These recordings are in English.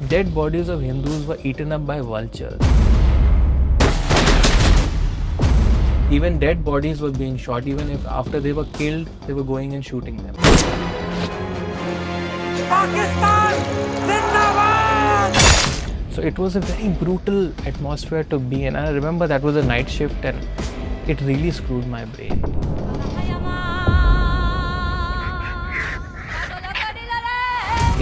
dead bodies of Hindus were eaten up by vultures. Even dead bodies were being shot, even if after they were killed, they were going and shooting them. Pakistan Zindabad! So it was a very brutal atmosphere to be in. And I remember that was a night shift and it really screwed my brain.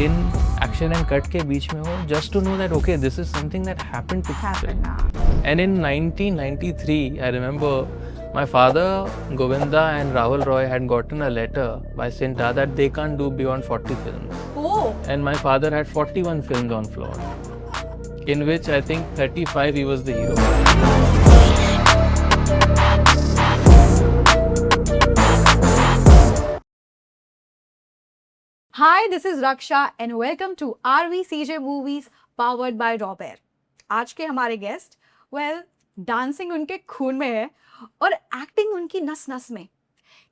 In action and cut के बीच में हो, just to know that okay, this is something that happened to people. And in 1993, I remember my father, Govinda and Rahul Roy had gotten a letter by Sinta that they can't do beyond 40 films. Oh. And my father had 41 films on floor, in which I think 35 he was the hero. Hi, this is Raksha and welcome to RVCJ Movies powered by Robert. आज के हमारे guest dancing उनके खून में है और acting उनकी नस नस में.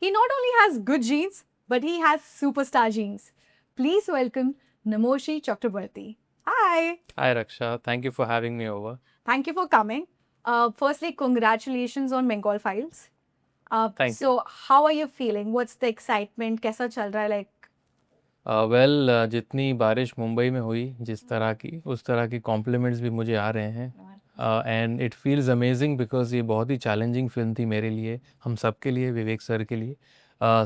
He not only has good genes but he has superstar genes. Please welcome Namoshi Chakrabarti. Hi. Hi Raksha, thank you for having me over. Thank you for coming. Firstly, congratulations on Bengal Files. Thank you. So, how are you feeling? What's the excitement? कैसा चल रहा है? Like, जितनी बारिश मुंबई में हुई जिस तरह की उस तरह की कॉम्प्लीमेंट्स भी मुझे आ रहे हैं and it feels amazing because ये बहुत ही चैलेंजिंग फिल्म थी मेरे लिए, हम सब के लिए, विवेक सर के लिए.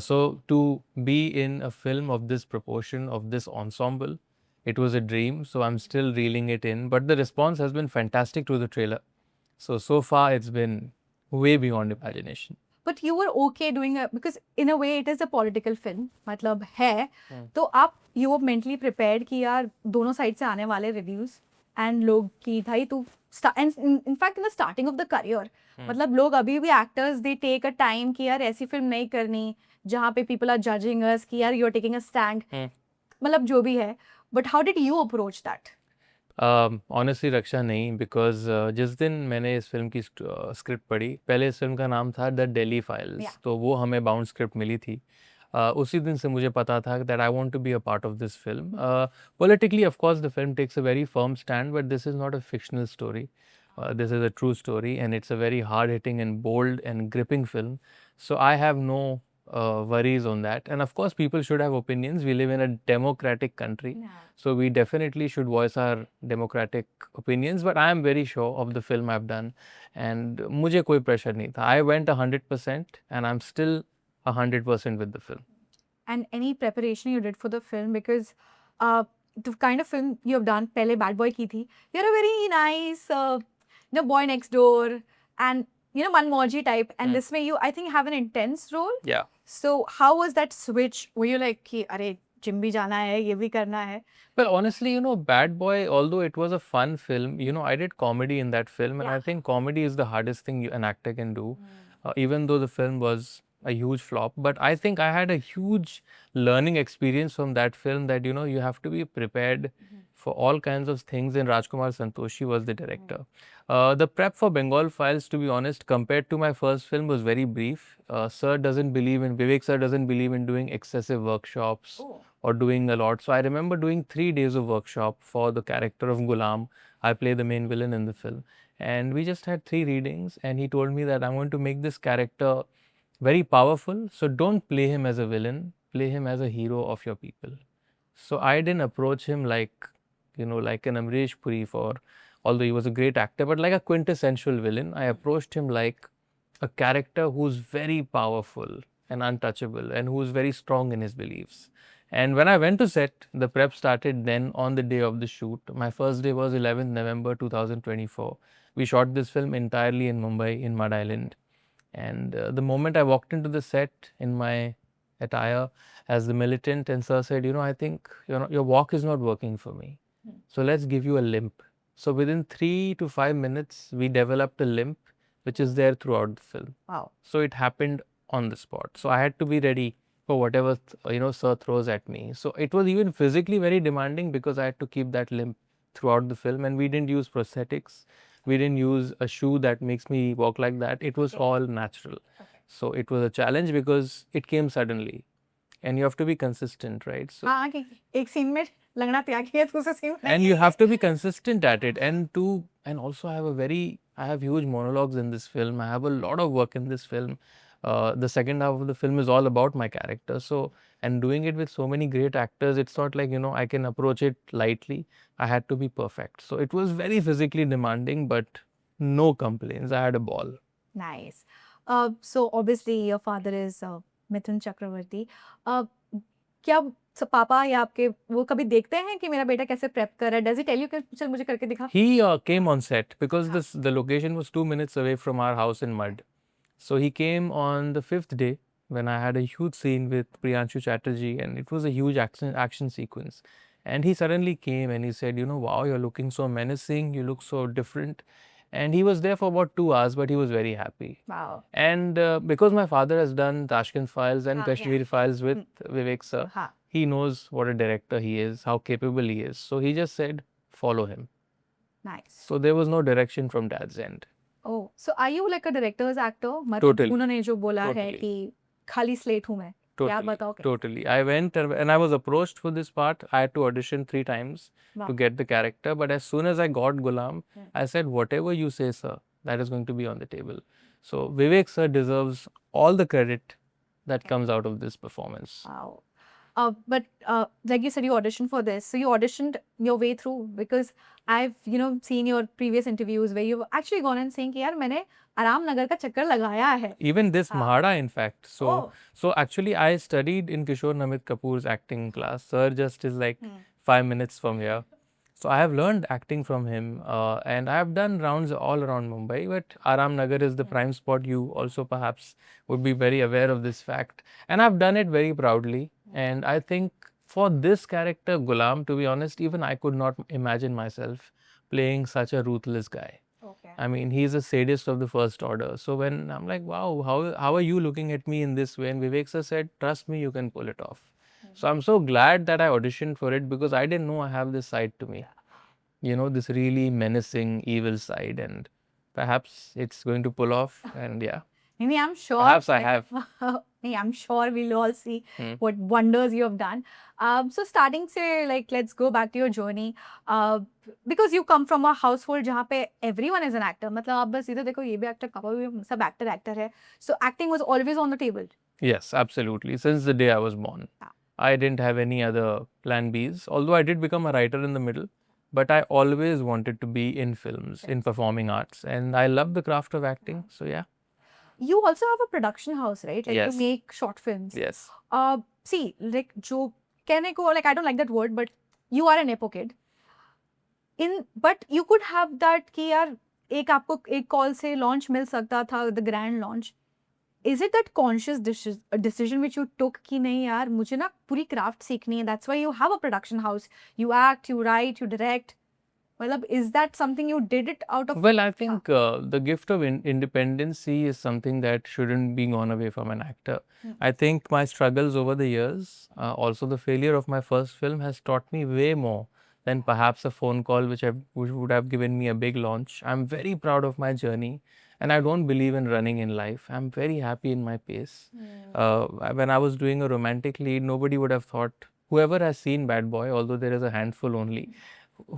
So to be in a film of this proportion, of this ensemble, it was a dream. So I'm still reeling it in, but the response has been fantastic to the trailer. So far it's been way beyond imagination. but you were okay doing it because in a way it is a political film. मतलब है तो आप you were mentally prepared कि यार दोनों side से आने वाले रिव्यूज एंड लोग की भाई तू and in fact in the starting of the career मतलब लोग अभी भी actors they take a time कि यार ऐसी फिल्म नहीं करनी जहाँ पे पीपल आर जजिंग अस कि यार you are taking a stand, मतलब जो भी है. But how did you approach that? Honestly रक्षा नहीं, बिकॉज जिस दिन मैंने इस फिल्म की स्क्रिप्ट पढ़ी, पहले इस फिल्म का नाम था द दिल्ली फाइल्स. Yeah. तो वो हमें बाउंड स्क्रिप्ट मिली थी. उसी दिन से मुझे पता था that I want to be a part of this film. Politically of course the film takes a very firm stand, but this is not a fictional story. This is a true story and it's a very hard hitting and bold and gripping film. So I have no worries on that. And of course, people should have opinions. We live in a democratic country. Yeah. So we definitely should voice our democratic opinions. But I am very sure of the film I've done. And मुझे कोई pressure नहीं था. I went 100% and I'm still 100% with the film. And any preparation you did for the film, because the kind of film you have done, पहले Bad Boy की थी, you're a very nice boy next door and Manmoji type, and this way you I think have an intense role. Yeah. So how was that switch? Were you like कि अरे gym भी जाना है, ये भी करना है? Well, honestly, Bad Boy, although it was a fun film, I did comedy in that film, and I think comedy is the hardest thing an actor can do, even though the film was a huge flop. But I think I had a huge learning experience from that film that, you have to be prepared for all kinds of things, and Rajkumar Santoshi was the director. The prep for Bengal Files, to be honest, compared to my first film, was very brief. Vivek sir doesn't believe in doing excessive workshops or doing a lot. So I remember doing 3 days of workshop for the character of Ghulam. I play the main villain in the film. And we just had 3 readings and he told me that I'm going to make this character very powerful. So don't play him as a villain, play him as a hero of your people. So I didn't approach him like, like an Amrish Puri although he was a great actor, but like a quintessential villain. I approached him like a character who's very powerful and untouchable and who's very strong in his beliefs. And when I went to set, the prep started then on the day of the shoot. My first day was 11th November 2024. We shot this film entirely in Mumbai, in Mud Island. And the moment I walked into the set in my attire as the militant, and sir said, I think your walk is not working for me. So let's give you a limp. So within 3 to 5 minutes, we developed a limp, which is there throughout the film. Wow. So it happened on the spot. So I had to be ready for whatever sir throws at me. So it was even physically very demanding because I had to keep that limp throughout the film, and we didn't use prosthetics. We didn't use a shoe that makes me walk like that. It was all natural. So it was a challenge because it came suddenly. and you have to be consistent, right? So हाँ कि एक scene में लगना त्याग किया दूसरे scene में and you have to be consistent at it, and also I have huge monologues in this film. I have a lot of work in this film. The second half of the film is all about my character, so and doing it with so many great actors, it's not like, I can approach it lightly. I had to be perfect, so it was very physically demanding, but no complaints. I had a ball. Nice. So obviously your father is Mithun Chakraborty. क्या पापा या आपके वो कभी देखते हैं कि मेरा बेटा कैसे प्रेप कर रहा है? Does he tell you कि चल मुझे करके दिखा? He came on set because the location was 2 minutes away from our house in Mud. So he came on the 5th day when I had a huge scene with Priyanshu Chatterjee, and it was a huge action sequence. And he suddenly came and he said, wow, you're looking so menacing, you look so different. And he was there for about 2 hours, but he was very happy. Wow. And because my father has done Tashkent Files and Yeah. Kashmir Files with Vivek sir, हाँ. he knows what a director he is, how capable he is. So he just said, follow him. Nice. So there was no direction from dad's end. Oh, so are you like a director's actor? मतलब Totally. उन्होंने जो बोला है Totally. कि खाली slate हूँ मैं. यार बताओ क्या? Totally. I went and I was approached for this part. I had to audition 3 times Wow. to get the character. But as soon as I got Gulam, I said, whatever you say, sir, that is going to be on the table. So Vivek sir deserves all the credit that comes out of this performance. Wow. But like you said, you auditioned for this. So you auditioned your way through, because I've seen your previous interviews where you've actually gone and saying कि यार मैंने आराम नगर का चक्कर लगाया है. Even this Mahada, in fact. So, Oh. so actually, I studied in Kishore Namit Kapoor's acting class. Sir just is like 5 minutes from here. So I have learned acting from him, and I have done rounds all around Mumbai. But Aram Nagar is the prime spot. You also perhaps would be very aware of this fact, and I've done it very proudly. And I think for this character, Gulam, to be honest, even I could not imagine myself playing such a ruthless guy. Okay. I mean, he's a sadist of the first order. So when I'm like, wow, how are you looking at me in this way? And Vivek sir said, trust me, you can pull it off. So I'm so glad that I auditioned for it, because I didn't know I have this side to me. This really menacing, evil side, and perhaps it's going to pull off. And yeah, Maybe I'm sure. perhaps I have. Maybe I'm sure we'll all see what wonders you have done. So starting say, like, let's go back to your journey. Because you come from a household जहाँ पे everyone is an actor. मतलब आप बस इधर देखो ये भी actor, पापा भी सब actor है. So acting was always on the table. Yes, absolutely. Since the day I was born, I didn't have any other plan Bs. Although I did become a writer in the middle, but I always wanted to be in films, in performing arts, and I love the craft of acting. So yeah. You also have a production house, right? Like Yes. you make short films. Yes. See, like जो कहने को, like I don't like that word, but you are an nepo kid. But you could have that कि यार एक आपको एक call से launch मिल सकता था, the grand launch. Is it that conscious decision which you took कि नहीं यार मुझे ना पूरी craft सीखनी है? That's why you have a production house. You act, you write, you direct. मतलब is that something you did it out of? Well, I think the gift of independency is something that shouldn't be gone away from an actor. I think my struggles over the years, also the failure of my first film, has taught me way more than perhaps a phone call which would have given me a big launch. I'm very proud of my journey, and I don't believe in running in life. I'm very happy in my pace. When I was doing a romantic lead, nobody would have thought, whoever has seen Bad Boy, although there is a handful only,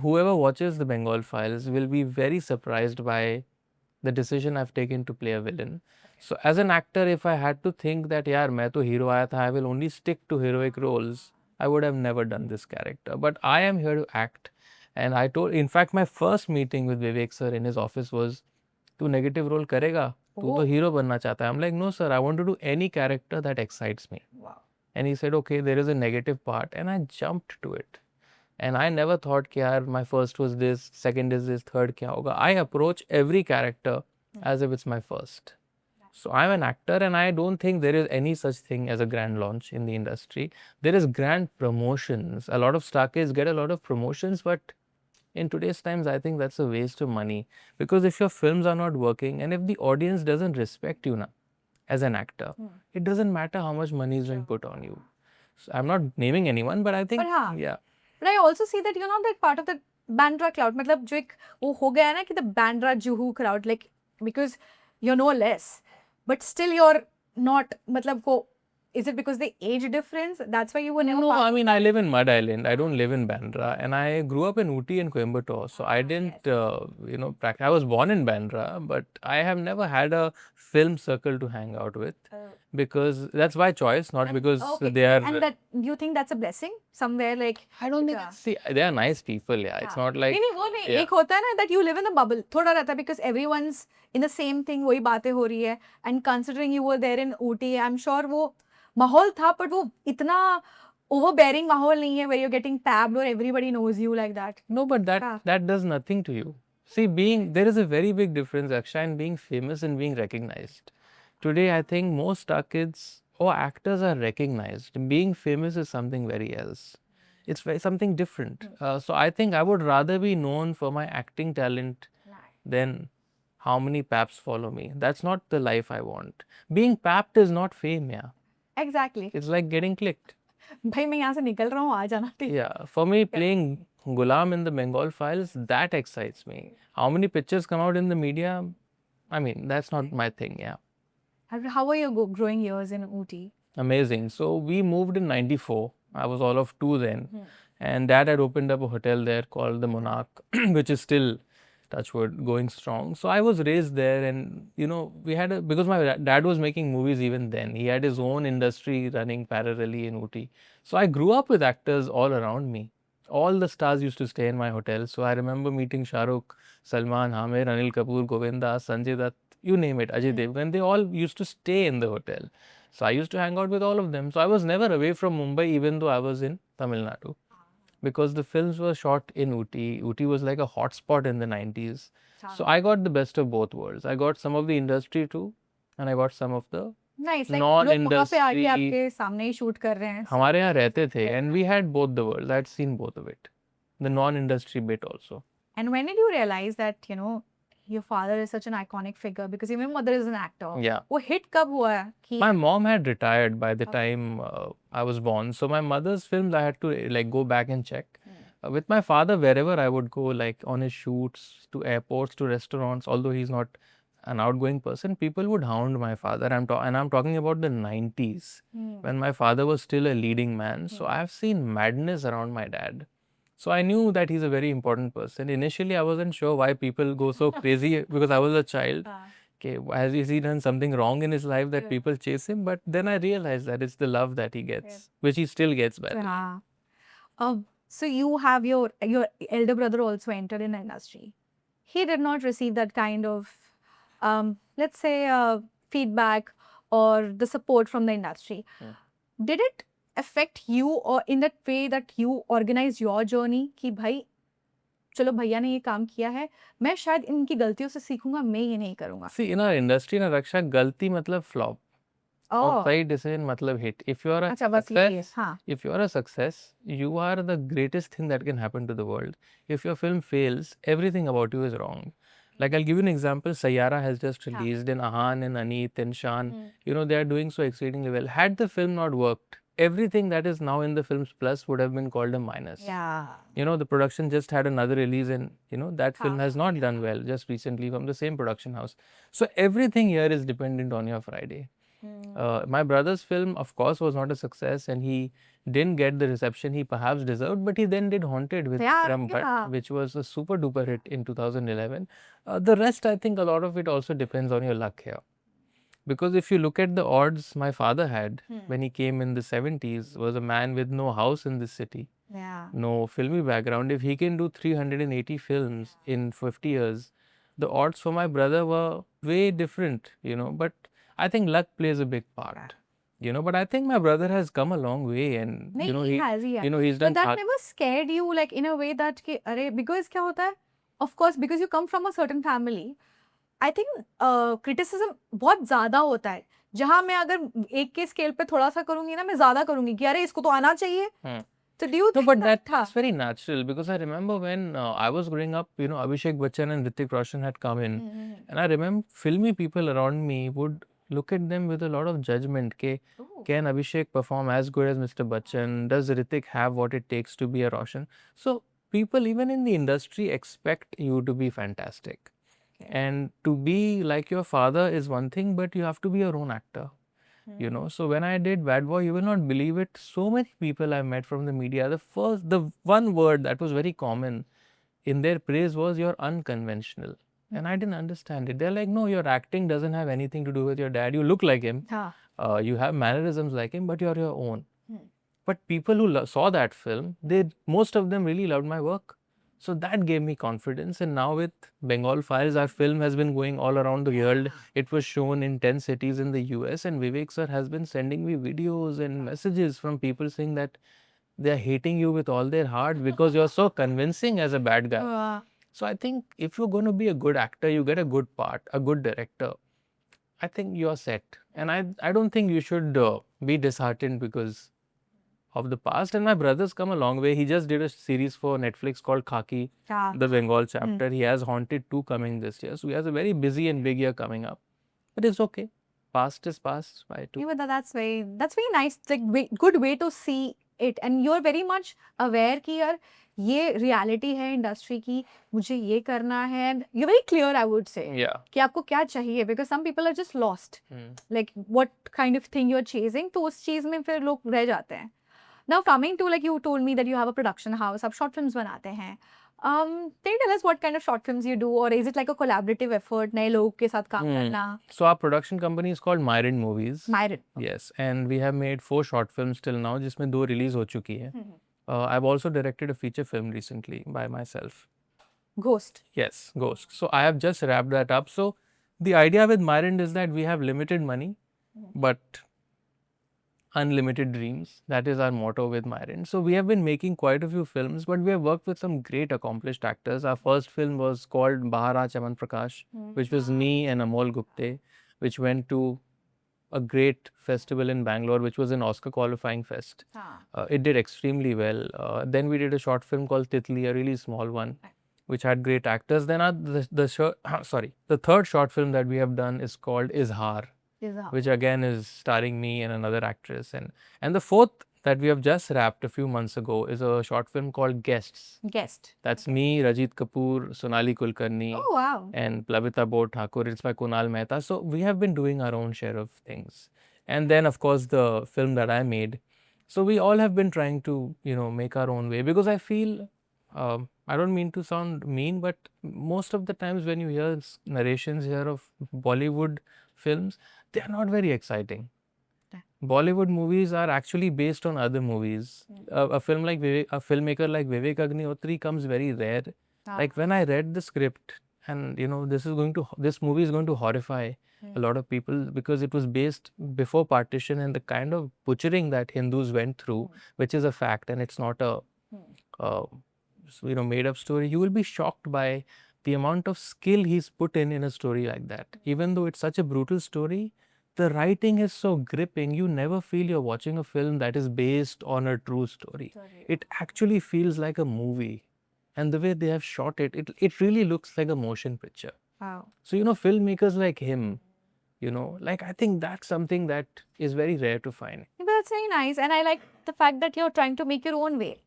whoever watches the Bengal Files will be very surprised by the decision I've taken to play a villain. So as an actor, if I had to think that yaar main to hero aaya tha, I will only stick to heroic roles, I would have never done this character. But I am here to act, and I told, in fact, my first meeting with Vivek sir in his office was, "Tu negative role karega? Tu to hero banna chahta hai." I'm like, "No sir, I want to do any character that excites me." Wow. And he said, "Okay, there is a negative part," and I jumped to it. And I never thought कि यार my first was this, second is this, third क्या होगा. I approach every character as if it's my first. So I'm an actor, and I don't think there is any such thing as a grand launch in the industry. There is grand promotions. A lot of star kids get a lot of promotions, but in today's times, I think that's a waste of money. Because if your films are not working, and if the audience doesn't respect you now as an actor, it doesn't matter how much money is being put on you. So I'm not naming anyone, but I think, But हाँ. yeah. But I also see that you're not like part of the Bandra crowd. मतलब जो एक वो हो गया है ना कि the Bandra Juhu crowd, like because you're no less, but still you're not मतलब वो is it because the age difference? That's why you were never No, part I of mean, I live in Mud Island. I don't live in Bandra. And I grew up in Ooty and Coimbatore. So I didn't, practice. I was born in Bandra, but I have never had a film circle to hang out with because that's by choice, not because Okay. they are. And that you think that's a blessing somewhere like I don't think. Yeah. See, they are nice people. Yeah, it's not like. नहीं वो नहीं Yeah. एक होता है ना that you live in a bubble थोड़ा रहता है because everyone's in the same thing वही बातें हो रही है and considering you were there in Ooty I'm sure वो माहौल था but वो इतना overbearing माहौल नहीं है where you're getting tabbed or everybody knows you like that. No, but that Yeah. that does nothing to you. See, there is a very big difference, Akshay, in being famous and being recognized. Today, I think most star kids or actors are recognized. Being famous is something very else. It's something different. So I think I would rather be known for my acting talent than how many paps follow me. That's not the life I want. Being papped is not fame, yeah. Exactly. It's like getting clicked. भाई मैं यहाँ से निकल रहा हूँ आ जाना ठीक Yeah, for me, playing Gulam in the Bengal Files, that excites me. How many pictures come out in the media? I mean, that's not my thing, yeah. How were your growing years in Ooty? Amazing. So we moved in 94. I was all of 2 then. And dad had opened up a hotel there called the Monarch, which is still, touchwood, going strong. So I was raised there and, we had because my dad was making movies even then. He had his own industry running parallelly in Ooty. So I grew up with actors all around me. All the stars used to stay in my hotel. So I remember meeting Shah Rukh, Salman, Amir, Anil Kapoor, Govinda, Sanjay Dutt, you name it, Ajay Devgan. They all used to stay in the hotel. So I used to hang out with all of them. So I was never away from Mumbai even though I was in Tamil Nadu. Because the films were shot in Ooty. Ooty was like a hotspot in the 90s. So I got the best of both worlds. I got some of the industry too, and I got some of the Nice. Like लोग वहाँ पे आके non-industry. आपके सामने ही shoot कर रहे हैं. हमारे यहाँ रहते थे, and we had both the worlds. I had seen both of it, the non-industry bit also. And when did you realize that, your father is such an iconic figure because even mother is an actor? Yeah. वो hit कब हुआ कि My mom had retired by the time I was born. So my mother's films I had to like go back and check. With my father, wherever I would go, like on his shoots, to airports, to restaurants, although he's not an outgoing person, people would hound my father. And I'm talking about the 90s when my father was still a leading man. So I've seen madness around my dad. So I knew that he's a very important person. Initially, I wasn't sure why people go so crazy because I was a child. Okay, has he done something wrong in his life that people chase him? But then I realized that it's the love that he gets, which he still gets by the way. हाँ. So you have your elder brother also entered in the industry. He did not receive that kind of, let's say, feedback or the support from the industry. Did it affect you or in that way that you organize your journey कि भाई चलो भैया ने ये काम किया है मैं शायद इनकी गलतियों से सीखूंगा मैं ये नहीं करूंगा. See, in our industry, na Raksha, गलती मतलब flop. Oh. Right decision मतलब hit. If you are a अच्छा बस ये success, हाँ. if you are a success, you are the greatest thing that can happen to the world. If your film fails, everything about you is wrong. Like I'll give you an example. Sayyara has just released, and Ahan and Aneet and Shan, they are doing so exceedingly well. Had the film not worked, everything that is now in the films plus would have been called a minus. Yeah. The production just had another release and, that film has not done well just recently from the same production house. So everything here is dependent on your Friday. My brother's film, of course, was not a success and he didn't get the reception he perhaps deserved, but he then did Haunted with Vikram Bhatt, which was a super duper hit in 2011. The rest, I think a lot of it also depends on your luck here. Because if you look at the odds my father had when he came in the 70s, was a man with no house in this city, no filmy background. If he can do 380 films in 50 years, the odds for my brother were way different, but I think luck plays a big part. But I think my brother has come a long way and he has. he's done. But that never scared you like in a way that कि अरे because क्या होता है? Of course, because you come from a certain family, I think criticism बहुत ज़्यादा होता है. जहाँ मैं अगर एक के स्केल पे थोड़ा सा करूँगी ना मैं ज़्यादा करूँगी कि अरे इसको तो आना चाहिए. So do you think but that's very natural because I remember when I was growing up, Abhishek Bachchan and Hrithik Roshan had come in, and I remember filmy people around me would look at them with a lot of judgment. Can Abhishek perform as good as Mr. Bachchan? Does Hrithik have what it takes to be a Roshan? So people even in the industry expect you to be fantastic. And to be like your father is one thing, but you have to be your own actor. you know. So when I did Bad Boy, you will not believe it, so many people I met from the media, the one word that was very common in their praise was you're unconventional. And I didn't understand it. They're like, no, your acting doesn't have anything to do with your dad. You look like him. हाँ. You have mannerisms like him, but you're your own. But people who saw that film, most of them really loved my work. So that gave me confidence. And now with Bengal Files, our film has been going all around the world. It was shown in 10 cities in the US. And Vivek sir has been sending me videos and messages from people saying that they're hating you with all their heart because you're so convincing as a bad guy. Uh, So I think if you're going to be a good actor, you get a good part, a good director, I think you're set. And I don't think you should be disheartened because of the past. And my brother's come a long way. He just did a series for Netflix called Khaki, हाँ. the Bengal chapter. He has Haunted 2 coming this year. So he has a very busy and big year coming up. But it's okay. Past is past. By too. Yeah, but that's very nice. It's like good way to see it, and you're very much aware कि यार ये reality है industry की, मुझे ये करना है. And you're very clear, I would say. Yeah. कि आपको क्या चाहिए, because some people are just lost. Hmm. Like what kind of thing you're chasing, तो उस चीज में फिर लोग रह जाते हैं. Now coming to, like you told me that you have a production house, आप short films बनाते हैं. Can you tell us what kind of short films you do, or is it like a collaborative effort, नए लोगों के साथ काम करना? So our production company is called Myron Movies. Myron. Yes, and we have made 4 short films till now, जिसमें 2 release हो चुकी है. I've also directed a feature film recently by myself. Ghost. Yes, Ghost. So I have just wrapped that up. So the idea with Myron is that we have limited money, but unlimited dreams. That is our motto with Myron. So we have been making quite a few films, but we have worked with some great accomplished actors. Our first film was called Bahara Chaman Prakash, which was me and Amol Gupte, which went to a great festival in Bangalore, which was an Oscar qualifying fest. It did extremely well. Then we did a short film called Titli, a really small one, which had great actors. Then the third short film that we have done is called Izhar, which again is starring me and another actress. And the fourth that we have just wrapped a few months ago is a short film called Guests. Guest. That's me, Rajit Kapoor, Sonali Kulkarni, Oh wow. and Plavita Bor Thakur. It's by Kunal Mehta. So we have been doing our own share of things. And then of course the film that I made. So we all have been trying to, make our own way, because I feel, I don't mean to sound mean, but most of the times when you hear narrations here of Bollywood films, they are not very exciting. Bollywood movies are actually based on other movies. A filmmaker like Vivek Agnihotri comes very rare. Like when I read the script, and this movie is going to horrify a lot of people, because it was based before partition, and the kind of butchering that Hindus went through, which is a fact, and it's not a made up story. You will be shocked by the amount of skill he's put in a story like that. Even though it's such a brutal story, the writing is so gripping. You never feel you're watching a film that is based on a true story. It actually feels like a movie. And the way they have shot it, it really looks like a motion picture. Wow. So, filmmakers like him, I think that's something that is very rare to find. That's very nice. And I like the fact that you're trying to make your own way.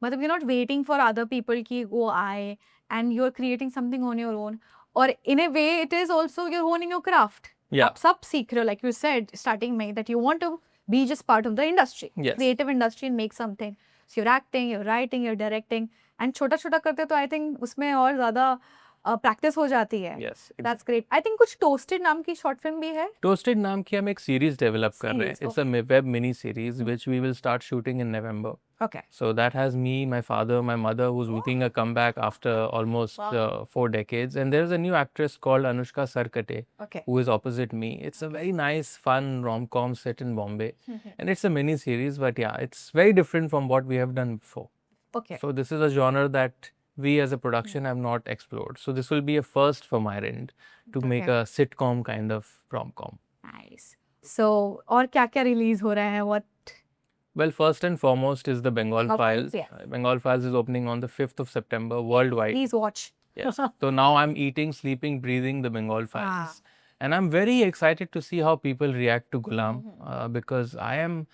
But you're not waiting for other people ki go aye, and you're creating something on your own. Or in a way, it is also you're honing your craft. Yeah. आप सब सीख रहे हो, like you said starting में, that you want to be just part of the industry, yes. creative industry, and make something. So you're acting, you're writing, you're directing, and छोटा छोटा करते तो I think उसमें और ज़्यादा practice हो जाती है. Yes. That's great. I think कुछ Toasted नाम की short film भी है. Toasted नाम की हम एक series develop कर रहे हैं. It's a web mini series which we will start shooting in November. Okay. So that has me, my father, my mother, who's making a comeback after almost 4 decades. And there's a new actress called Anushka Sarkate, who is opposite me. It's a very nice, fun rom-com set in Bombay. And it's a mini series, but yeah, it's very different from what we have done before. Okay. So this is a genre that we as a production have not explored. So this will be a first from my end to make a sitcom kind of rom-com. Nice. So, और क्या-क्या release हो रहा है? What? Well, first and foremost is the Bengal Files. Yeah. Bengal Files is opening on the 5th of September worldwide. Please watch. Yes. So now I'm eating, sleeping, breathing the Bengal Files. And I'm very excited to see how people react to Gulam, because I am,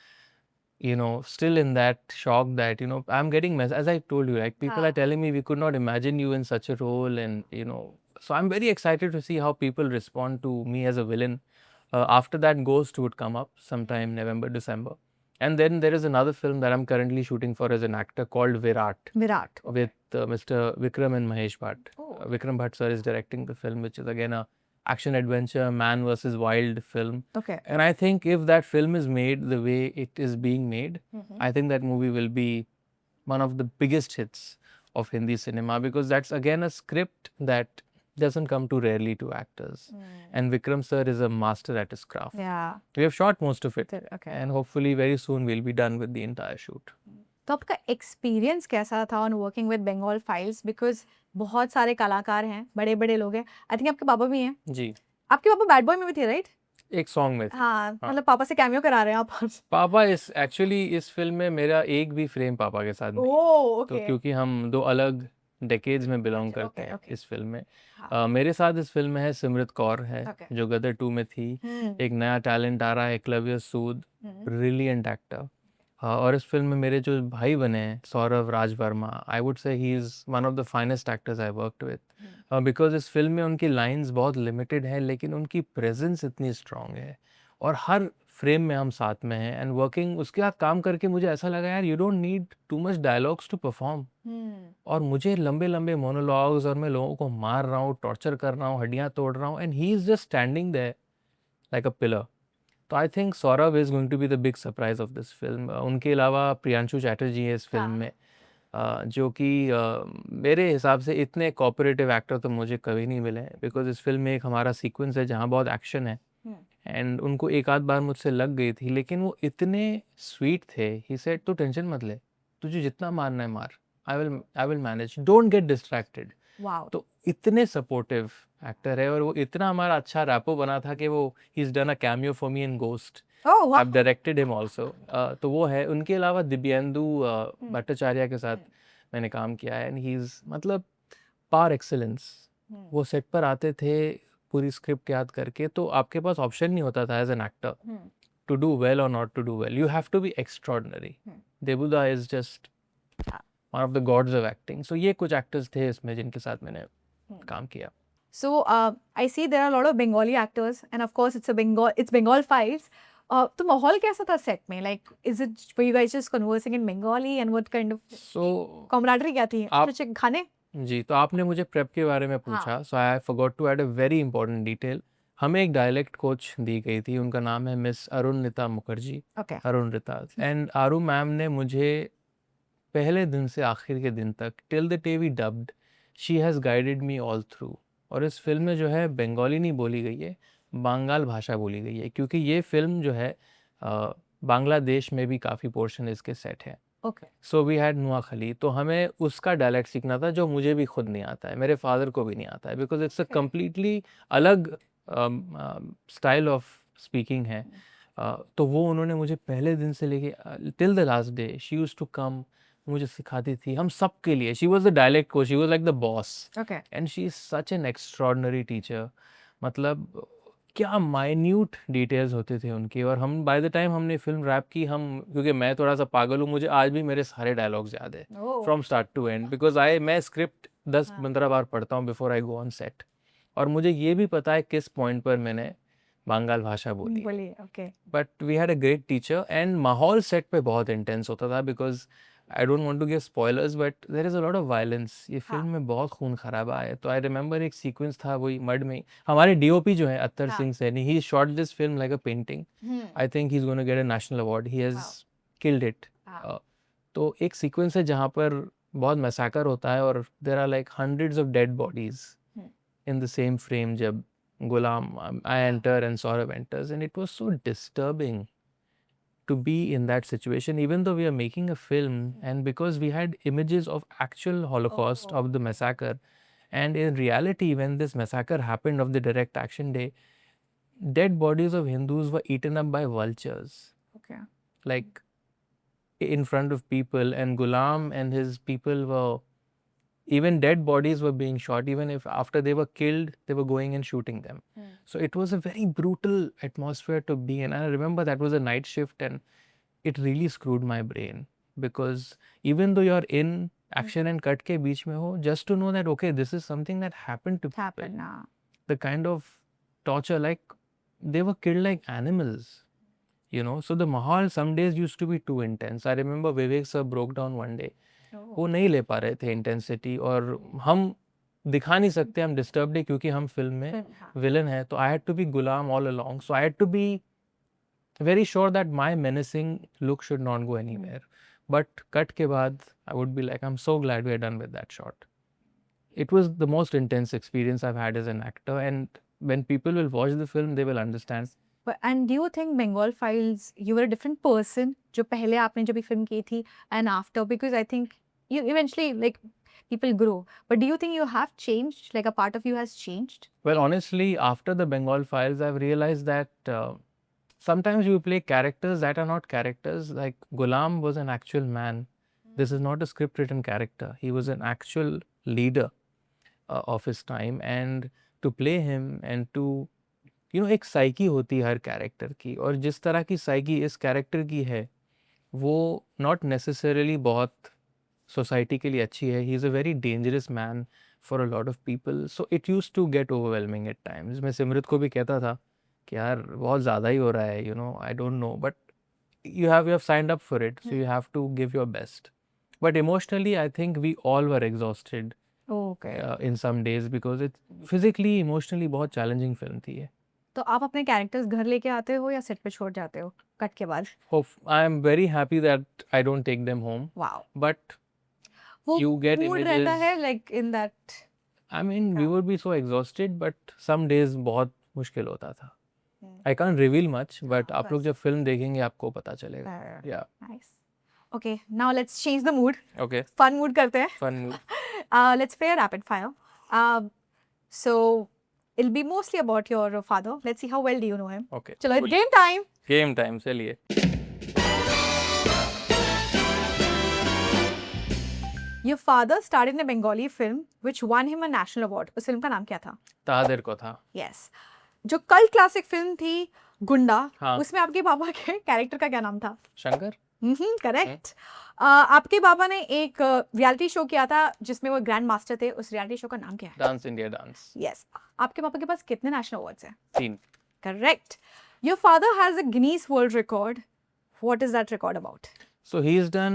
still in that shock that, I'm getting as I told you, like people are telling me we could not imagine you in such a role, and, so I'm very excited to see how people respond to me as a villain. After that, Ghost would come up sometime November, December. And then there is another film that I'm currently shooting for as an actor called Virat Virat. with Mr. Vikram and Mahesh Bhatt. Oh. Vikram Bhatt sir is directing the film, which is again a action adventure man versus wild film. Okay. And I think if that film is made the way it is being made, I think that movie will be one of the biggest hits of Hindi cinema, because that's again a script that doesn't come too rarely to actors. And Vikram sir is a master at his craft. Yeah. We have shot most of it. Okay. And hopefully very soon we'll be done with the entire shoot. तो आपका experience कैसा था on working with Bengal files? Because बहुत सारे कलाकार हैं, बड़े बड़े लोग हैं. आई थिंक आपके पापा भी हैं. जी. आपके पापा बैड बॉय में भी थे, राइट? एक सॉन्ग में थे. हाँ, मतलब पापा से कैमियो करा रहे हैं आप. पापा इस एक्चुअली इस फिल्म में मेरा एक भी फ्रेम पापा के साथ नहीं. ओके. तो क्योंकि हम दो अलग डेकेड्स में बिलोंग करते हैं इस फिल्म में. मेरे साथ इस फिल्म में है सिमरत कौर है, जो गदर 2 में थी. एक नया टैलेंट आ रहा है, एकलव्य सूद, ब्रिलियंट एक्टर. और इस फिल्म में मेरे जो भाई बने हैं, Saurabh Raj Verma, I would say he is one of the finest actors I worked with. Because इस फिल्म में उनकी लाइंस बहुत लिमिटेड हैं, लेकिन उनकी प्रेजेंस इतनी स्ट्रांग है और हर फ्रेम में हम साथ में हैं. एंड वर्किंग उसके साथ काम करके मुझे ऐसा लगा यार you don't need to much dialogues to perform. और मुझे लंबे लंबे मोनोलॉग्स और मैं लोगों को मार रहा हूँ, टॉर्चर कर रहा हूँ, हड्डियाँ तोड़ रहा हूँ, and he is just standing there like a pillar. तो I think Saurabh is going to be the big surprise of this film. उनके अलावा प्रियांशु चैटर्जी है इस फिल्म में, जो कि मेरे हिसाब से इतने कोऑपरेटिव एक्टर तो मुझे कभी नहीं मिले. बिकॉज इस फिल्म में एक हमारा सीक्वेंस है जहाँ बहुत एक्शन है, एंड उनको एक आध बार मुझसे लग गई थी, लेकिन वो इतने स्वीट थे. ही सेड तू टेंशन मत ले, तुझे जितना मारना है मार, I will manage, don't get distracted. Wow. तो इतने सपोर्टिव एक्टर है, और वो इतना हमारा अच्छा रैपो बना था कि वो he is done a cameo for me in ghost. Oh, I directed him also. तो वो है. उनके अलावा दिव्येंदु भट्टाचार्य के साथ मैंने काम किया है, एंड ही इज मतलब पार एक्सेलेंस. वो सेट पर आते थे पूरी स्क्रिप्ट याद करके, तो आपके पास ऑप्शन नहीं होता था as an actor to do well और not to do well. You have to be extraordinary. Debuda is just one of the gods of acting. So ये कुछ एक्टर्स थे इसमें जिनके साथ मैंने काम किया. So I see there are a lot of Bengali actors, and of course it's Bengal Files. तो माहौल कैसा था सेट में? Like, were you guys just conversing in Bengali, and what kind of camaraderie क्या थी? अच्छे खाने? जी, तो आपने मुझे प्रेप के बारे में पूछा, so I forgot to add a very important detail. हमें एक डायलेक्ट कोच दी गई थी, उनका नाम है miss Arunita Mukherjee. Arunita. And Aaru ma'am ने मुझे पहले दिन से आखिर के दिन तक, till the day we dubbed, she has guided me all through. और इस फिल्म में जो है बंगाली नहीं बोली गई है, बंगाल भाषा बोली गई है, क्योंकि ये फिल्म जो है बांग्लादेश में भी काफ़ी पोर्शन इसके सेट है. ओके. सो वी हैड नुआखली, तो हमें उसका डायलेक्ट सीखना था जो मुझे भी खुद नहीं आता है, मेरे फादर को भी नहीं आता है, बिकॉज इट्स अ कम्प्लीटली अलग स्टाइल ऑफ स्पीकिंग है. तो वो उन्होंने मुझे पहले दिन से लेके till the last day she used to come, मुझे सिखाती थी हम सब के लिए. She was the dialect coach, she was like the boss, and she is such an extraordinary teacher. मतलब क्या माइन्यूट डिटेल्स होते थे उनकी. और हम बाय द टाइम हमने फिल्म रैप की, हम क्योंकि मैं थोड़ा सा पागल हूँ, मुझे आज भी मेरे सारे डायलॉग्स याद है from start to end, because मैं स्क्रिप्ट 10-15 बार पढ़ता हूँ before I go on set. और मुझे ये भी पता है किस पॉइंट पर मैंने बंगाल भाषा बोली. But we had a great teacher, and माहौल सेट पे बहुत इंटेंस होता था, because I don't want to give spoilers, but there is a lot of violence. ये फिल्म में बहुत खून खराबा है. तो आई रिमेंबर एक सीक्वेंस था वही मड में. हमारे डीओपी जो है Attar Singh Saini, he shot this film like a painting. I think he is gonna get a national award. He has killed it. तो एक सीक्वेंस है जहाँ पर बहुत मैसाकर होता है, और there are like hundreds of dead bodies in the same frame. जब Ghulam, I enter and Saurabh enters, and it was so disturbing to be in that situation, even though we are making a film, and because we had images of actual Holocaust of the massacre, and in reality when this massacre happened of the direct action day, dead bodies of Hindus were eaten up by vultures, like in front of people, and Ghulam and his people were, even dead bodies were being shot, even if after they were killed they were going and shooting them. So it was a very brutal atmosphere to be in. And I remember that was a night shift, and it really screwed my brain, because even though you're in action and cut ke beech mein ho, just to know that okay, this is something that happened to people, the kind of torture, like they were killed like animals, you know. So the mahal some days used to be too intense. I remember Vivek sir broke down one day. वो नहीं ले पा रहे थे intensity, और हम दिखा नहीं सकते हम डिस्टर्ब्ड है क्योंकि हम फिल्म में विलन है. तो I had to be Gulam all along, so I had to be very sure that my menacing look should not go anywhere. But cut ke baad, I would be like, I'm so glad we are done with that shot. It was the most intense experience I've had as an actor, and when people will watch the film, they will understand. And do you think Bengal Files, you were a different person जो पहले आपने जब ये film की थी and after, because I think you eventually like people grow, but do you think you have changed, like a part of you has changed? Well, honestly, after the Bengal Files, I've realized that sometimes you play characters that are not characters. Like Ghulam was an actual man. This is not a script written character. He was an actual leader of his time, and to play him and to, you know, एक psyche होती है हर character की, और जिस तरह की psyche इस character की है वो नॉट नेसेसरली बहुत सोसाइटी के लिए अच्छी है. He is a very dangerous man for a lot of people. So it use to get overwhelming at times. मैं सिमरत को भी कहता था कि यार बहुत ज़्यादा ही हो रहा है, you know, I don't know, but you have signed up for it, so you have to give your best. But emotionally, I think we all were exhausted Okay. in some days, because it physically, emotionally बहुत challenging film थी ये. तो आप अपने characters घर लेके आते हो या सेट पे छोड़ जाते हो कट के बाद? I am very happy that I don't take them home, Wow. but वो you get mood रहता images. है like in that. I mean, we would be so exhausted, but some days बहुत मुश्किल होता था. I can't reveal much, but आप लोग जब फिल्म देखेंगे आपको पता चलेगा. Yeah. Nice. Okay, now let's change the mood. Okay. Fun mood करते हैं. Fun mood. Let's play a rapid fire. So it'll be mostly about your father. Let's see how well do you know him. Okay. चलो, it's game time. Game time, चलिए. Your father starred in a Bengali film which won him a national award. उस film का नाम क्या था? ताहदेर को था. Yes. जो कल क्लासिक फिल्म थी गुंडा, हाँ. उसमें आपके पापा के कैरेक्टर का क्या नाम था? शंकर. करेक्ट. आपके पापा ने एक रियलिटी शो किया था जिसमें वो ग्रैंड मास्टर थे. उस रियलिटी शो का नाम क्या है? Dance India dance. यस. आपके पापा के पास कितने नेशनल अवार्ड्स हैं? 3. Correct. Your father has a Guinness world record. What is that record about? So he's done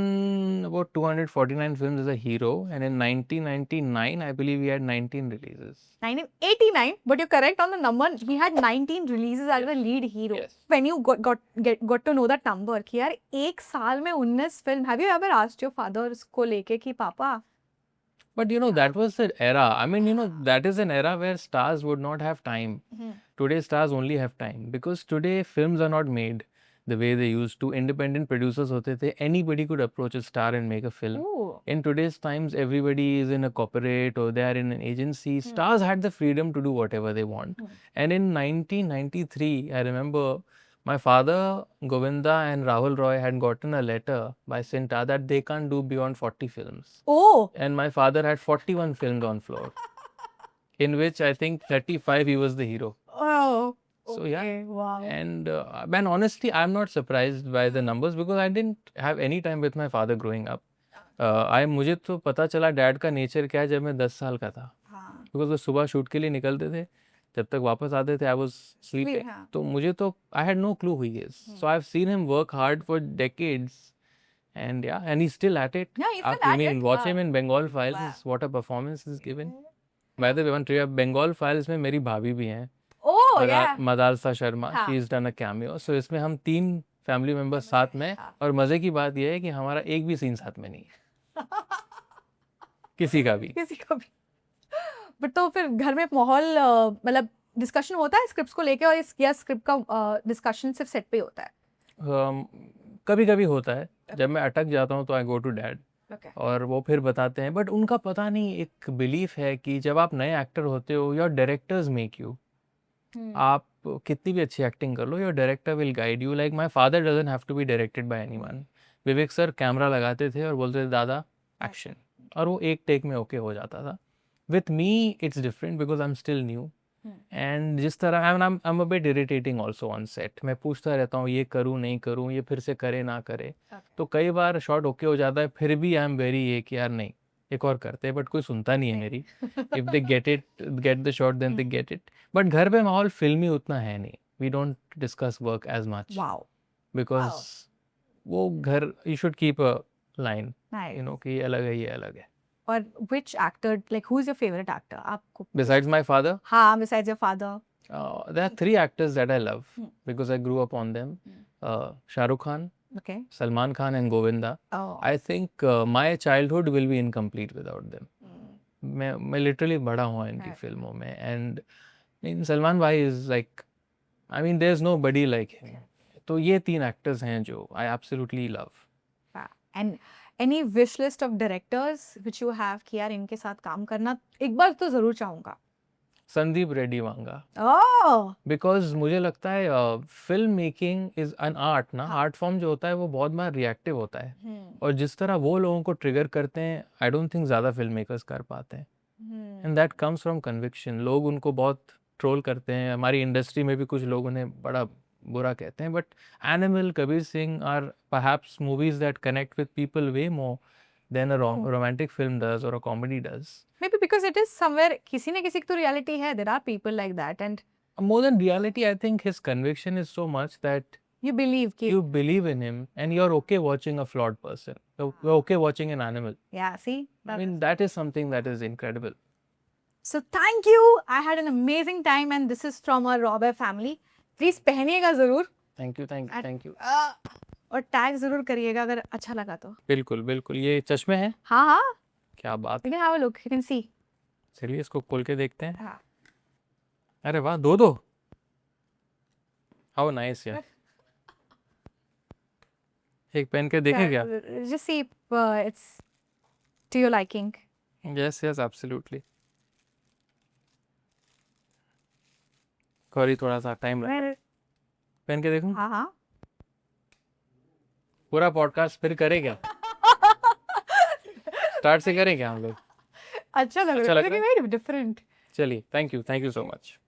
about 249 films as a hero, and in 1999, I believe he had 19 releases. 1989, but you're correct on the number. He had 19 releases as a lead hero. Yes. When you got to know that number, कि यार एक साल में 19 film. Have you ever asked your father को लेके कि पापा? But you know, that was the era. I mean, you know, that is an era where stars would not have time. Today stars only have time, because today films are not made the way they used to. Independent producers होते थे. Anybody could approach a star and make a film. Ooh. In today's times, everybody is in a corporate or they are in an agency. Stars had the freedom to do whatever they want. And in 1993, I remember my father, Govinda, and Rahul Roy had gotten a letter by Sinta that they can't do beyond 40 films. Oh. And my father had 41 films on floor, in which I think 35 he was the hero. Oh. So yeah. Okay, wow. And man, honestly, I'm not surprised by the numbers, because I didn't have any time with my father growing up. मुझे तो पता चला dad का nature क्या है जब मैं 10 साल का था. बिकॉज वो सुबह शूट के लिए निकलते थे, जब तक वापस आते थे आई वाज स्लीपिंग. तो मुझे तो I had no clue who he is. So I have seen him work hard for decades, and yeah, and he's still at it. Yeah, he's still I at mean, it. watch him in Bengal Files. Wow. What a performance he's given. By the way, one trivia, Bengal Files में मेरी भाभी भी हैं. Oh, yeah. Madalasa Sharma. हाँ. She has done a cameo. So इसमें हम 3 family members साथ में. और मजे की बात यह है कि हमारा एक भी सीन साथ में नहीं है. किसी का भी. किसी का भी. बट तो फिर घर में माहौल मतलब डिस्कशन होता है स्क्रिप्ट्स को लेके, और इस या स्क्रिप्ट का डिस्कशन सिर्फ सेट पे ही होता है? कभी कभी होता है. जब मैं अटक जाता हूँ तो आई गो टू डैड, और वो फिर बताते हैं. बट उनका पता नहीं, एक बिलीफ है कि जब आप नए एक्टर होते हो, योर डायरेक्टर्स मेक यू. आप कितनी भी अच्छी एक्टिंग कर लो, your director will guide you. Like my father doesn't have to be directed by anyone. Vivek sir camera लगाते थे और बोलते थे दादा एक्शन, और वो एक टेक में ओके हो जाता था. With me it's different, because I am still new. And जिस तरह I am a bit irritating also on set. मैं पूछता रहता हूँ ये करूँ नहीं करूँ, ये फिर से करे ना करे. तो कई बार शॉट ओके हो जाता है, फिर भी आई एम वेरी ये कि यार नहीं एक और करते हैं, बट कोई सुनता नहीं है मेरी. If they get the shot then they get it. But घर पे माहौल फिल्मी उतना है नहीं. we don't discuss work as much Wow. because वो घर you should keep a line, Nice. you know, कि ये अलग है ये अलग है. Or which actor, like who's your favorite actor? आपको Besides my father, हाँ, besides your father. there are 3 actors that I love because I grew up on them. Shah Rukh Khan, Okay. Salman Khan and Govinda. Oh. I think my childhood will be incomplete without them. मैं literally बड़ा हुआ इनकी फिल्मों में and in Salman Bhai is like, I mean there's nobody like him. तो ये 3 actors हैं जो I absolutely love. And any wish list of directors which you have कि यार इनके साथ काम करना एक बार तो जरूर चाहूंगा. संदीप रेड्डी वांगा. Oh. बिकॉज मुझे लगता है film making is an art ना. आर्ट फॉर्म जो होता है वो बहुत बार रिएक्टिव होता है और जिस तरह वो लोगों को ट्रिगर करते हैं आई डोंट थिंक ज़्यादा फिल्म मेकर्स कर पाते हैं. And that comes from conviction. लोग उनको बहुत ट्रोल करते हैं. हमारी इंडस्ट्री में भी कुछ लोग उन्हें बड़ा बुरा कहते हैं but Animal, Kabir Singh are perhaps movies that connect with people way more than a romantic film does or a comedy does. Maybe because it is somewhere किसी न किसी की तो reality है. There are people like that and More than reality, I think his conviction is so much that you believe कि you believe in him and you're okay watching a flawed person. You're okay watching an animal. yeah, see. I mean, that is something that is incredible. So thank you. I had an amazing time and this is from our Robert family. Please पहनिएगा जरूर. Thank you, thank you. और tag जरूर करिएगा अगर अच्छा लगा तो. बिल्कुल बिल्कुल. ये चश्मे हैं. हाँ हाँ. क्या बात. You can have a look. You can see. चलिए इसको खोल के देखते हैं. हाँ. अरे वाह, दो. How nice यार. एक पहन के देखें क्या? Just see it's to your liking. Yes, absolutely. Sorry थोड़ा सा टाइम लगा. पहन के देखूं? हाँ हाँ. पूरा पॉडकास्ट फिर करें क्या? स्टार्ट से करें क्या हम लोग? अच्छा लग रहा है. Looking very different. चलिए, थैंक यू सो मच.